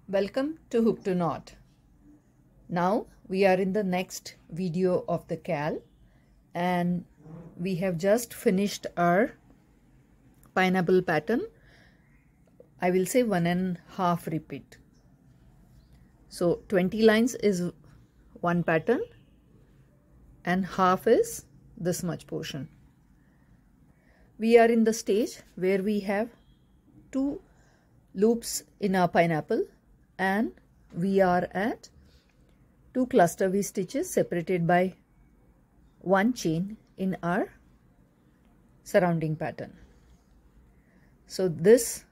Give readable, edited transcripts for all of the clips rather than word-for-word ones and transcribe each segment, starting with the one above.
Welcome to Hook to Knot. Now we are in the next video of the CAL and we have just finished our pineapple pattern. I will say 1.5 repeat. So 20 lines is one pattern and half is this much portion. We are in the stage where we have 2 loops in our pineapple and we are at 2 cluster V stitches separated by 1 chain in our surrounding pattern. So this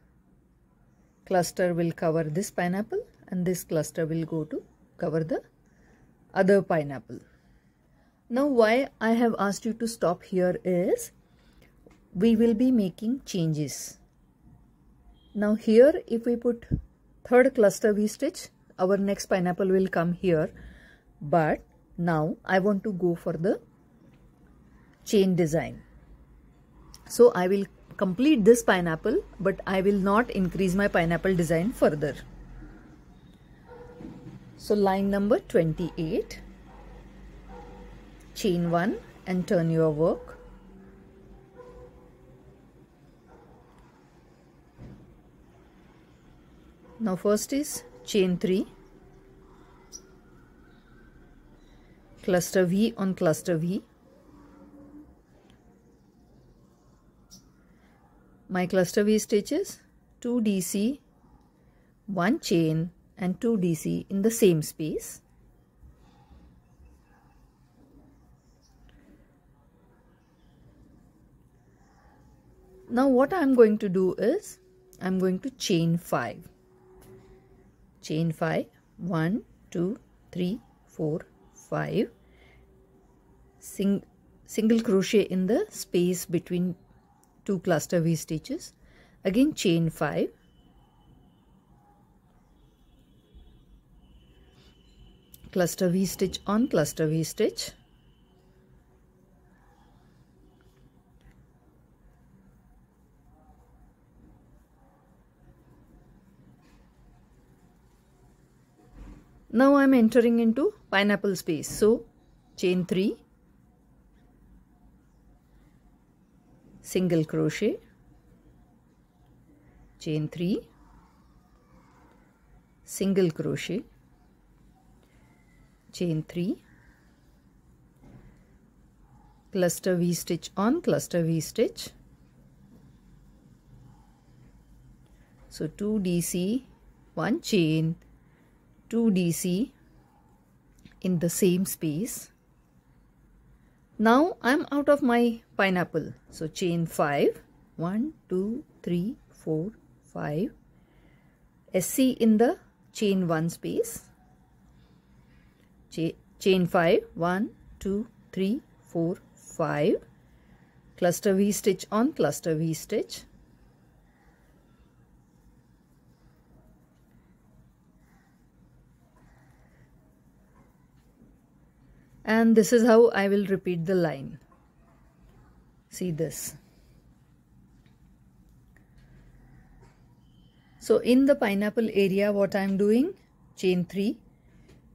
cluster will cover this pineapple and this cluster will go to cover the other pineapple. Now why I have asked you to stop here is we will be making changes. Now here if we put 3rd cluster V stitch, our next pineapple will come here, but now I want to go for the chain design. So I will complete this pineapple, but I will not increase my pineapple design further. So line number 28, chain 1 and turn your work. Now first is chain 3, cluster V on cluster V. My cluster V stitches 2 DC, 1 chain and 2 DC in the same space. Now what I am going to do is I am going to chain 5. Chain 5, 1, 2, 3, 4, 5. Single crochet in the space between 2 cluster V stitches. Again chain 5. Cluster V stitch on cluster V stitch. Now I am entering into pineapple space. So chain 3, single crochet, chain 3, single crochet, chain 3, cluster V stitch on cluster V stitch. So 2 DC, 1 chain, 2 DC in the same space. Now I am out of my pineapple. So chain 5, 1, 2, 3, 4, 5. SC in the chain 1 space. Chain 5, 1, 2, 3, 4, 5. Cluster V stitch on cluster V stitch. And this is how I will repeat the line. See this. So in the pineapple area what I am doing, chain 3,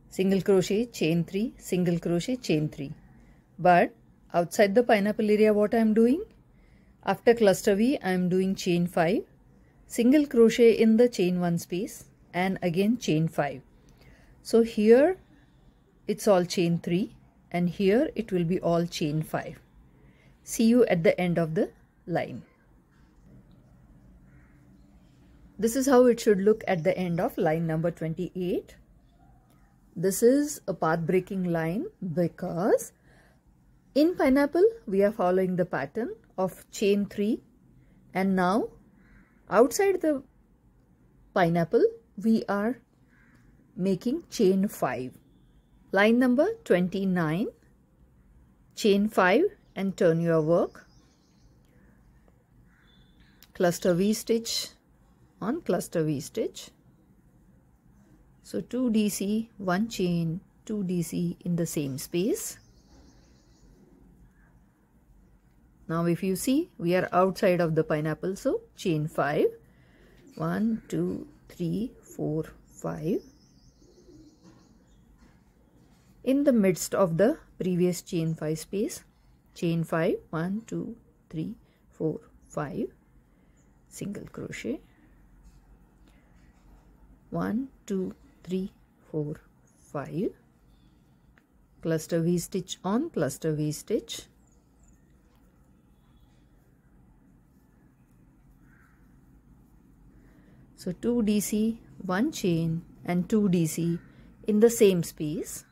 single crochet, chain 3, single crochet, chain 3. But outside the pineapple area what I am doing, after cluster V I am doing chain 5, single crochet in the chain 1 space and again chain 5. So here it's all chain 3. And here it will be all chain 5. See you at the end of the line. This is how it should look at the end of line number 28. This is a path breaking line because in pineapple we are following the pattern of chain 3 and now outside the pineapple we are making chain 5. Line number 29, chain 5 and turn your work. Cluster V stitch on cluster V stitch. So 2 DC, 1 chain, 2 DC in the same space. Now if you see, we are outside of the pineapple, so chain 5, 1, 2, 3, 4, 5 in the midst of the previous chain 5 space. Chain 5, 1 2 3 4 5, single crochet, 1 2 3 4 5, cluster V stitch on cluster V stitch, so 2 DC, 1 chain and 2 DC in the same space.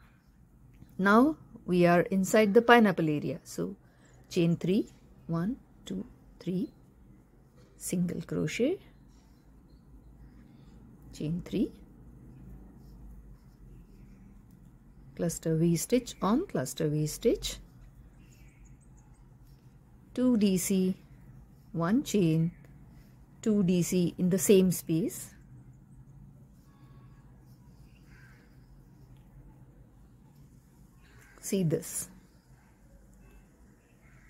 Now we are inside the pineapple area, so chain 3, 1 2 3, single crochet, chain 3, cluster V stitch on cluster V stitch, 2 DC, 1 chain, 2 DC in the same space, see this.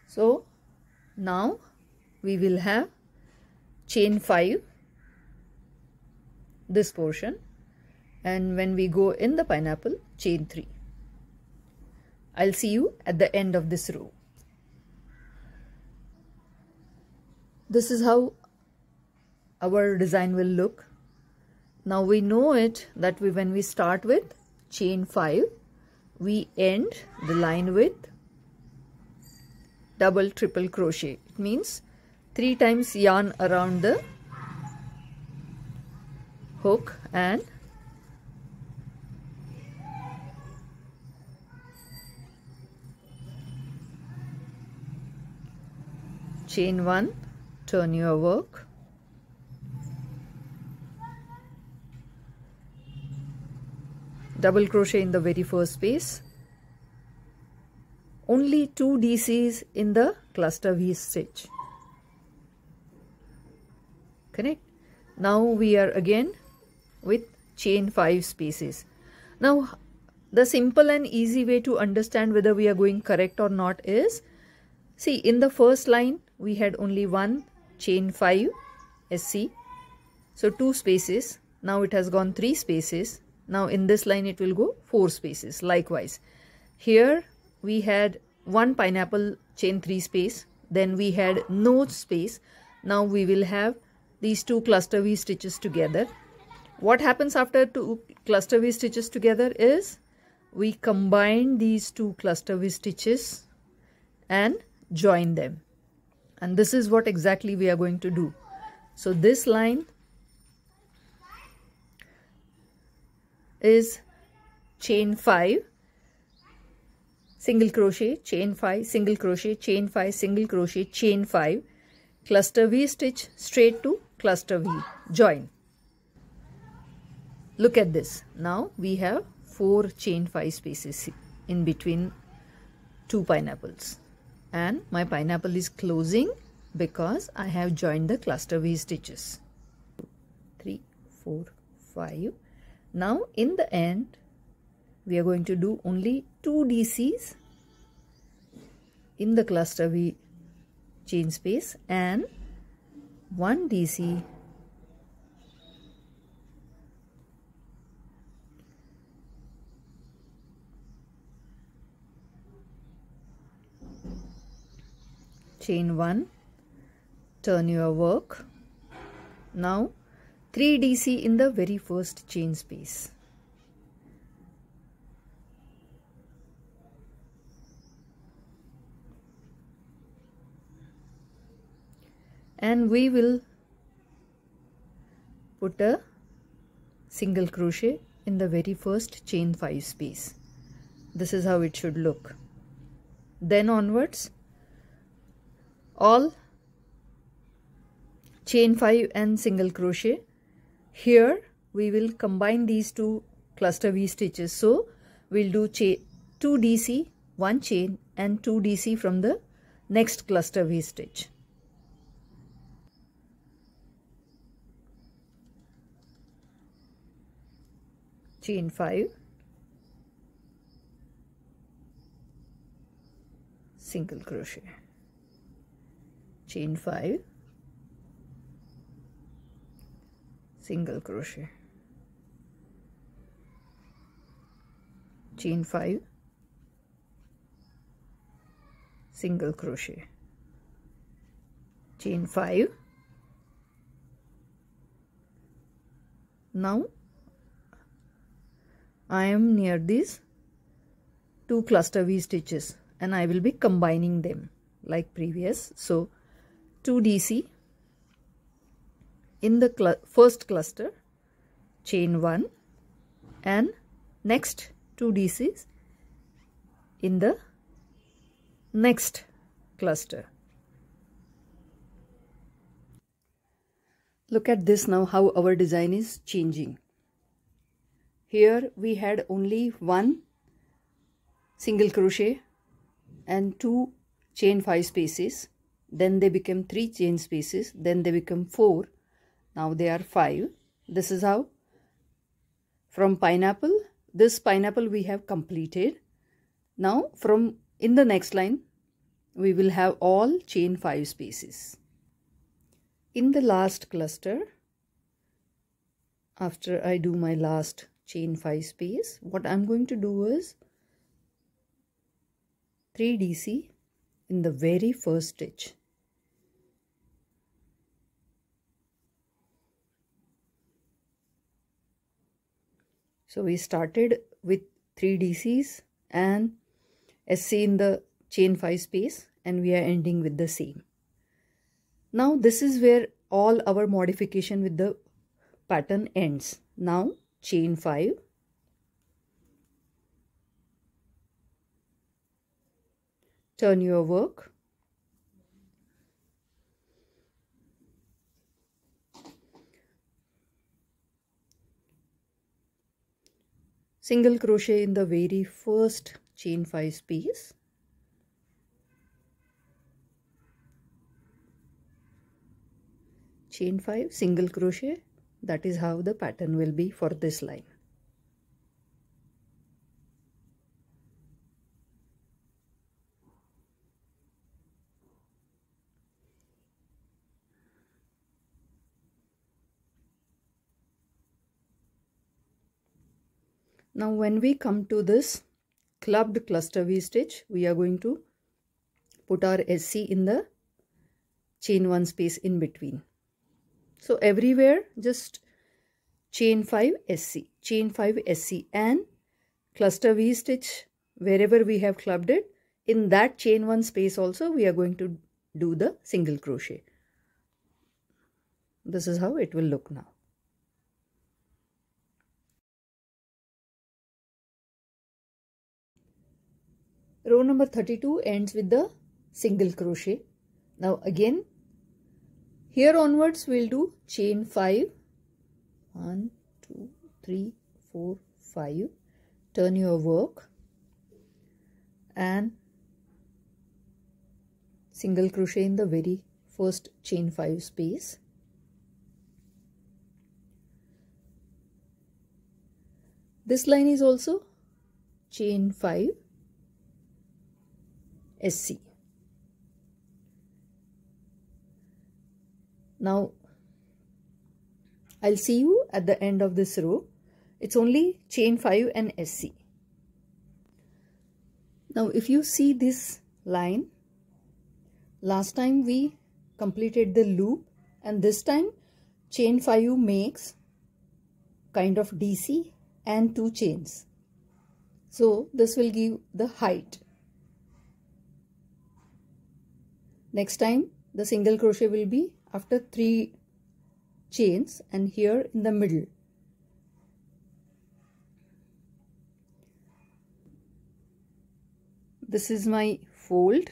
So now we will have chain 5 this portion, and when we go in the pineapple, chain 3. I'll see you at the end of this row. This is how our design will look. Now we know it that when we start with chain 5, we end the line with double triple crochet. It means 3 times yarn around the hook and chain 1, turn your work, double crochet in the very first space, only 2 DCs in the cluster V stitch. Correct? Now we are again with chain 5 spaces. Now the simple and easy way to understand whether we are going correct or not is, see, in the first line we had only 1 chain 5 SC, so 2 spaces. Now it has gone 3 spaces. Now in this line it will go 4 spaces. Likewise, here we had 1 pineapple chain 3 space, then we had no space. Now we will have these 2 cluster V stitches together. What happens after 2 cluster V stitches together is we combine these 2 cluster V stitches and join them, and this is what exactly we are going to do. So this line is chain 5, single crochet, chain 5, single crochet, chain 5, single crochet, chain 5, cluster V stitch straight to cluster V, join. Look at this. Now we have 4 chain 5 spaces in between 2 pineapples, and my pineapple is closing because I have joined the cluster V stitches. 3 4 5. Now in the end we are going to do only 2 DCs in the cluster V chain space and 1 DC chain 1, turn your work. Now 3 DC in the very first chain space. And we will put a single crochet in the very first chain 5 space. This is how it should look. Then onwards, all chain 5 and single crochet. Here we will combine these 2 cluster V stitches. So we'll do 2 DC, 1 chain and 2 DC from the next cluster V stitch. Chain 5, single crochet, chain 5, single crochet, chain 5, single crochet, chain 5. Now I am near these 2 cluster V stitches and I will be combining them like previous. So 2 DC in the first cluster, chain 1, and next 2 DCs in the next cluster. Look at this now, how our design is changing. Here we had only 1 single crochet and 2 chain 5 spaces, then they become 3 chain spaces, then they become 4, now they are 5. This is how from pineapple, this pineapple we have completed. Now from in the next line we will have all chain 5 spaces. In the last cluster, after I do my last chain 5 space, what I'm going to do is 3 DC in the very first stitch. So we started with 3 DCs and SC in the chain 5 space, and we are ending with the same. Now this is where all our modification with the pattern ends. Now chain 5, turn your work, single crochet in the very first chain 5 space, chain 5, single crochet. That is how the pattern will be for this line. Now when we come to this clubbed cluster V stitch, we are going to put our SC in the chain 1 space in between. So everywhere just chain 5 SC, chain 5 SC, and cluster V stitch wherever we have clubbed it, in that chain 1 space also we are going to do the single crochet. This is how it will look now. Row number 32 ends with the single crochet. Now again, here onwards we'll do chain 5, 1, 2, 3, 4, 5, turn your work and single crochet in the very first chain 5 space. This line is also chain 5 SC. Now I'll see you at the end of this row. It's only chain 5 and SC. Now if you see this line, last time we completed the loop and this time chain 5 makes kind of DC and 2 chains. So this will give the height. Next time the single crochet will be after 3 chains and here in the middle. This is my fold.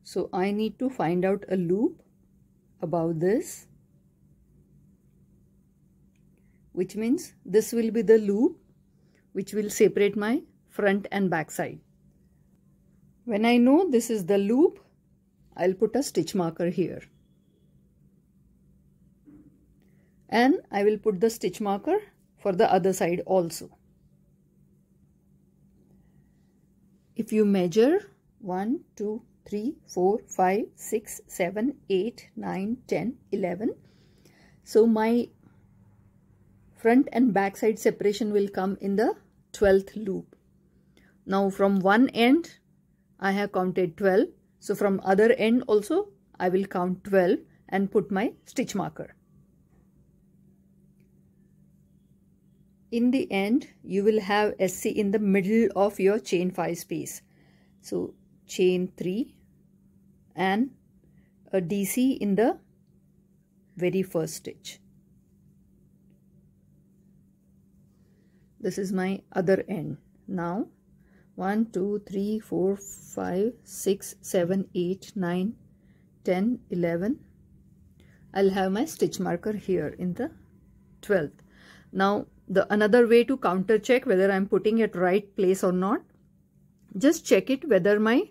So I need to find out a loop about this, which means this will be the loop which will separate my front and back side. When I know this is the loop, I'll put a stitch marker here. And I will put the stitch marker for the other side also. If you measure 1, 2, 3, 4, 5, 6, 7, 8, 9, 10, 11. So my front and back side separation will come in the 12th loop. Now from one end I have counted 12, so from other end also I will count 12 and put my stitch marker. In the end you will have SC in the middle of your chain 5 space. So chain 3 and a DC in the very first stitch. This is my other end. Now 1, 2, 3, 4, 5, 6, 7, 8, 9, 10, 11. I'll have my stitch marker here in the 12th. Now another way to counter check whether I'm putting it right place or not, just check it whether my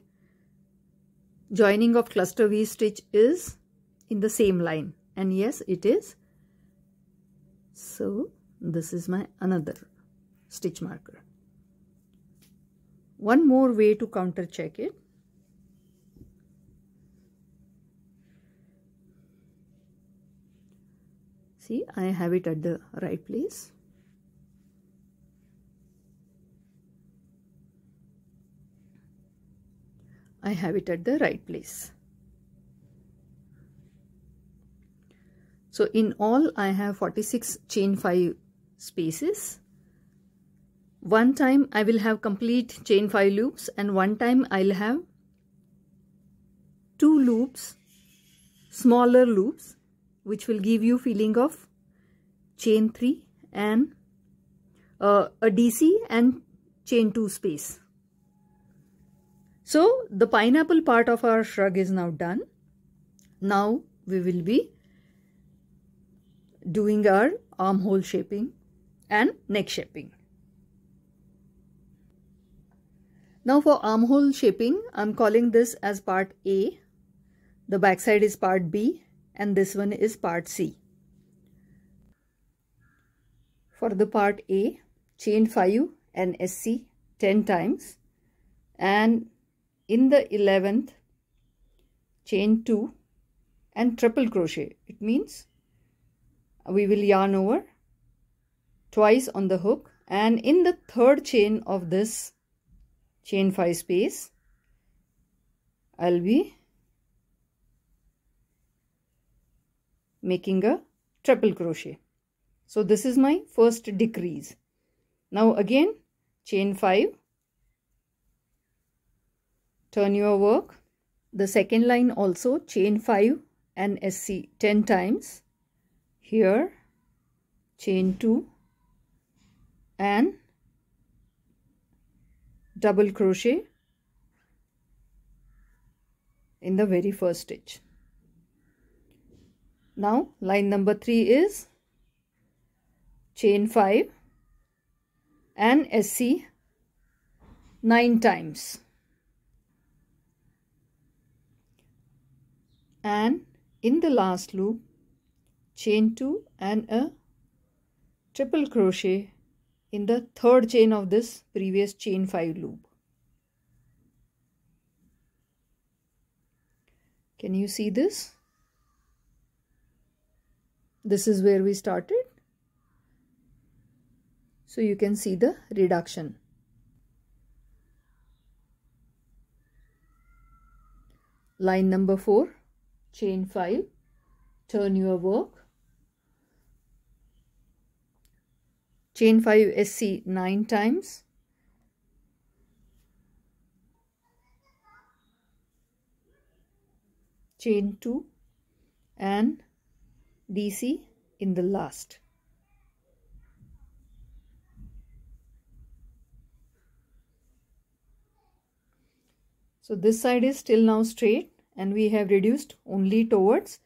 joining of cluster V stitch is in the same line, and yes it is. So this is my another stitch marker. One more way to counter check it. See, I have it at the right place. I have it at the right place. So in all I have 46 chain 5 spaces. One time I will have complete chain 5 loops, and one time I'll have 2 loops, smaller loops, which will give you feeling of chain 3 and a DC and chain 2 space. So the pineapple part of our shrug is now done. Now we will be doing our armhole shaping and neck shaping. Now for armhole shaping, I'm calling this as part A, the back side is part B, and this one is part C. For the part A, chain 5 and SC 10 times, and in the 11th chain 2 and triple crochet. It means we will yarn over twice on the hook, and in the third chain of this chain 5 space I'll be making a triple crochet. So this is my first decrease. Now again chain 5, turn your work. The second line also chain 5 and SC 10 times. Here chain 2 and double crochet in the very first stitch. Now line number 3 is chain 5 and SC 9 times, and in the last loop chain 2 and a triple crochet in the third chain of this previous chain 5 loop. Can you see this? This is where we started. So you can see the reduction. Line number 4, chain 5, turn your work. Chain 5 SC 9 times. Chain 2 and DC in the last. So this side is still now straight, and we have reduced only towards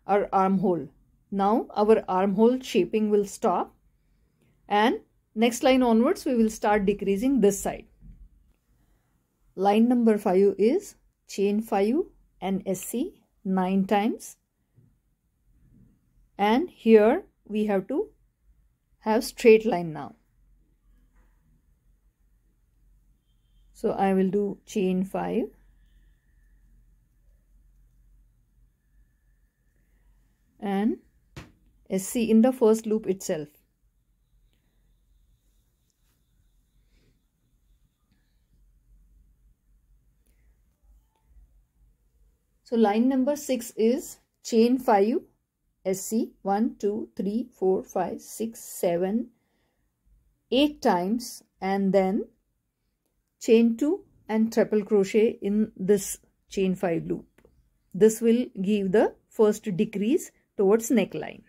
our armhole. Now our armhole shaping will stop, and next line onwards we will start decreasing this side. Line number 5 is chain 5 and SC 9 times, and here we have to have straight line now. So I will do chain 5 and SC in the first loop itself. So line number 6 is chain 5 SC 1 2 3 4 5 6 7 8 times, and then chain 2 and triple crochet in this chain 5 loop. This will give the first decrease towards neckline.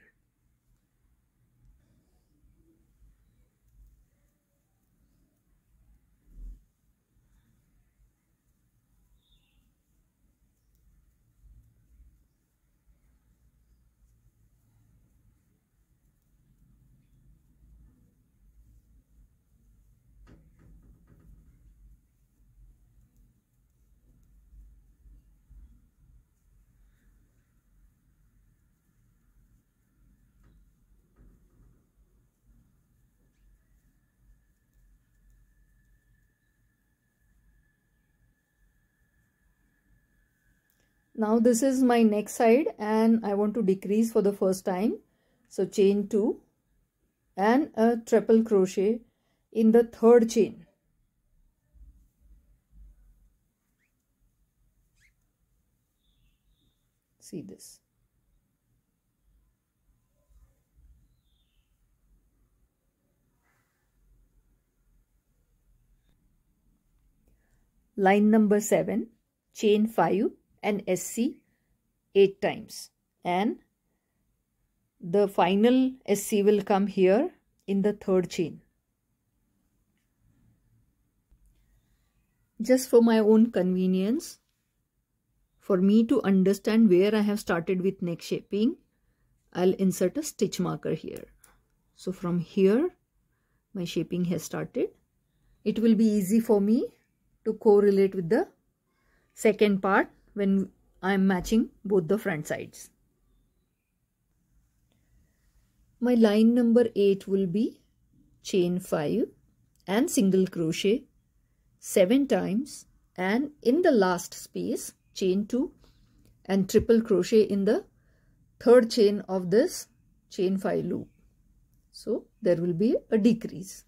Now this is my neck side and I want to decrease for the first time. So chain 2 and a triple crochet in the third chain. See this. Line number 7, chain 5 and SC 8 times, and the final SC will come here in the third chain. Just for my own convenience, for me to understand where I have started with neck shaping, I'll insert a stitch marker here. So from here my shaping has started. It will be easy for me to correlate with the second part when I'm matching both the front sides. My line number 8 will be chain 5 and single crochet 7 times, and in the last space chain 2 and triple crochet in the third chain of this chain 5 loop. So there will be a decrease.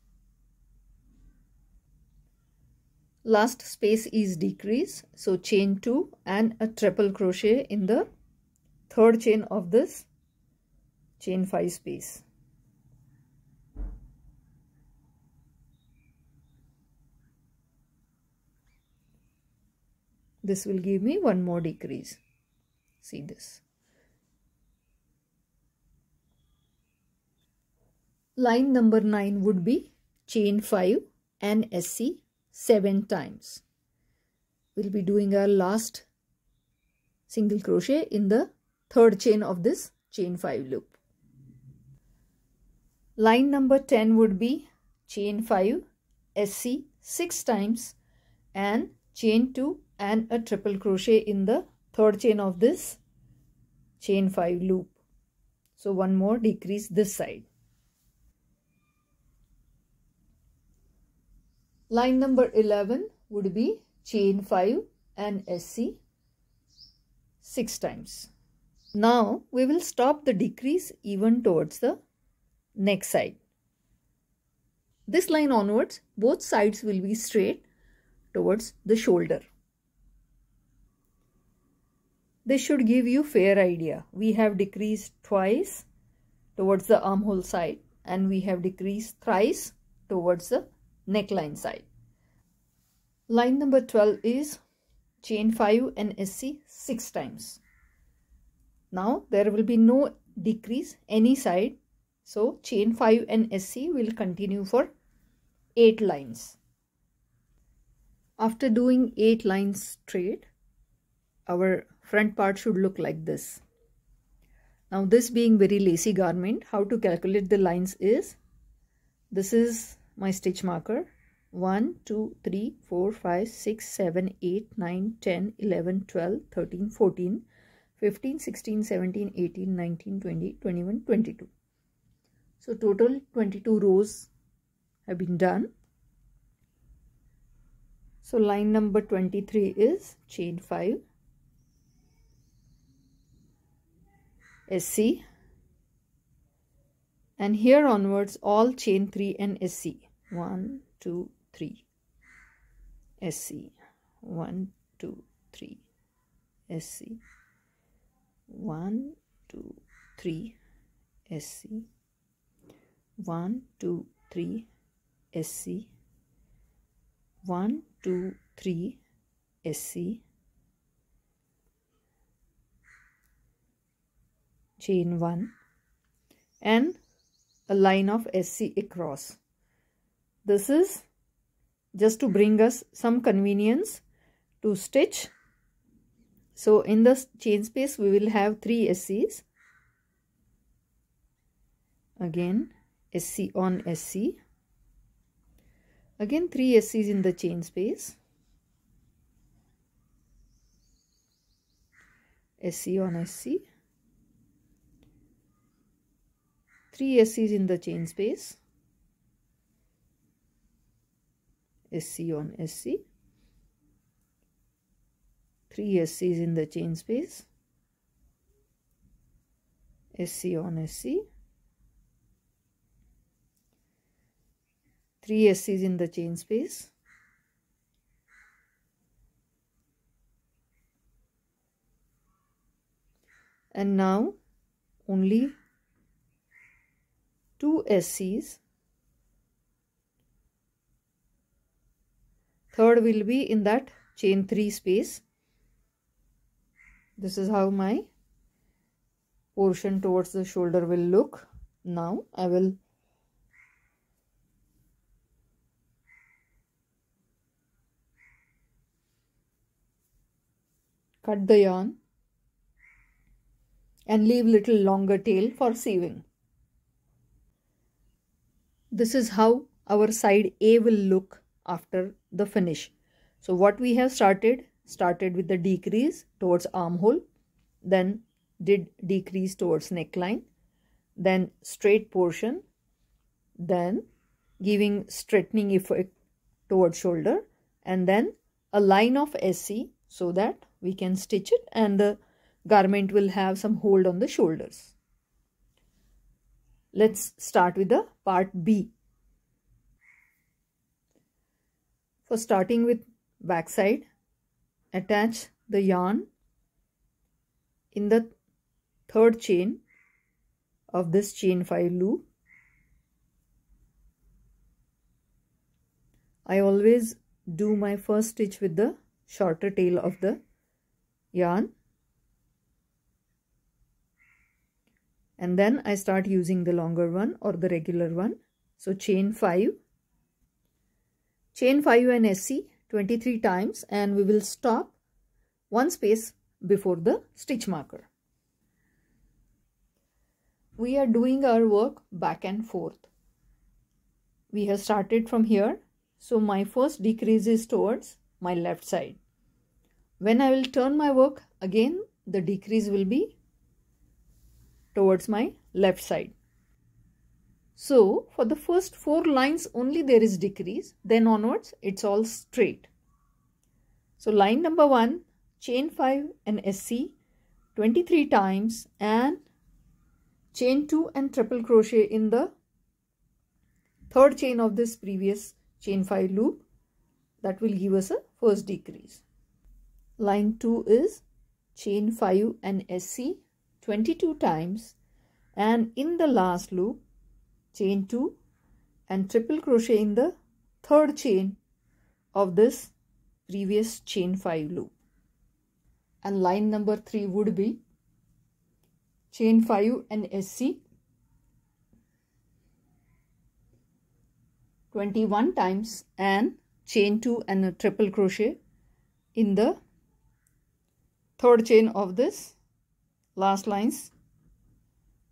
Last space is decrease, so chain 2 and a triple crochet in the third chain of this chain 5 space. This will give me one more decrease. See this. Line number 9 would be chain 5 and SC 7 times. We'll be doing our last single crochet in the third chain of this chain 5 loop. Line number 10 would be chain 5 SC 6 times and chain 2 and a triple crochet in the third chain of this chain 5 loop. So one more decrease this side. Line number 11 would be chain 5 and SC 6 times. Now we will stop the decrease even towards the neck side. This line onwards, both sides will be straight towards the shoulder. This should give you fair idea. We have decreased twice towards the armhole side and we have decreased thrice towards the neckline side. Line number 12 is chain 5 and SC 6 times. Now there will be no decrease any side, so chain 5 and SC will continue for 8 lines. After doing 8 lines straight, our front part should look like this. Now this being very lacy garment, how to calculate the lines is, this is my stitch marker, 1 2 3 4 5 6 7 8 9 10 11 12 13 14 15 16 17 18 19 20 21 22. So total 22 rows have been done. So line number 23 is chain 5 SC, and here onwards all chain 3 and SC, 1 2 3 SC, 1 2 3 SC, 1 2 3 SC, 1 2 3 SC, 1 2 3 SC, chain 1 and a line of SC across. This is just to bring us some convenience to stitch. So in the chain space we will have 3 SCs. Again SC on SC. Again 3 SCs in the chain space. SC on SC. 3 SCs in the chain space. SC on SC. 3 SCs in the chain space. SC on SC. 3 SCs in the chain space. And now only 2 SCs. Third will be in that chain 3 space. This is how my portion towards the shoulder will look. Now I will cut the yarn and leave little longer tail for sewing. This is how our side A will look after the finish. So what we have started with the decrease towards armhole, then did decrease towards neckline, then straight portion, then giving straightening effect towards shoulder, and then a line of SC so that we can stitch it and the garment will have some hold on the shoulders. Let's start with the part B. For starting with back side, attach the yarn in the third chain of this chain 5 loop. I always do my first stitch with the shorter tail of the yarn, and then I start using the longer one or the regular one. So chain 5 and SC 23 times, and we will stop one space before the stitch marker. We are doing our work back and forth. We have started from here, so my first decrease is towards my left side. When I will turn my work again, the decrease will be towards my left side. So for the first 4 lines only there is decrease, then onwards it's all straight. So line number 1, chain 5 and SC 23 times and chain 2 and triple crochet in the third chain of this previous chain 5 loop. That will give us a first decrease. Line 2 is chain 5 and SC 22 times, and in the last loop chain 2 and triple crochet in the third chain of this previous chain 5 loop. And line number 3 would be chain 5 and SC 21 times and chain 2 and a triple crochet in the third chain of this last line's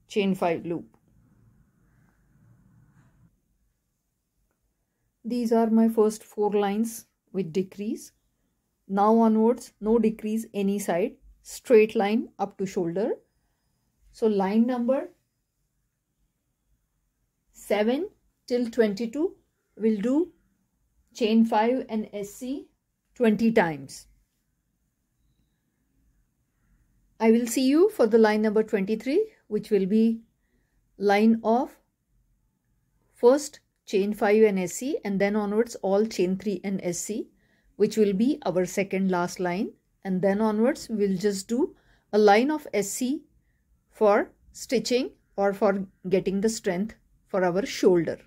chain 5 loop. These are my first 4 lines with decrease. Now onwards, no decrease any side, straight line up to shoulder. So line number 7 till 22 will do chain 5 and SC 20 times. I will see you for the line number 23, which will be line of first chain 5 and SC and then onwards all chain 3 and SC, which will be our second last line, and then onwards we'll just do a line of SC for stitching or for getting the strength for our shoulder.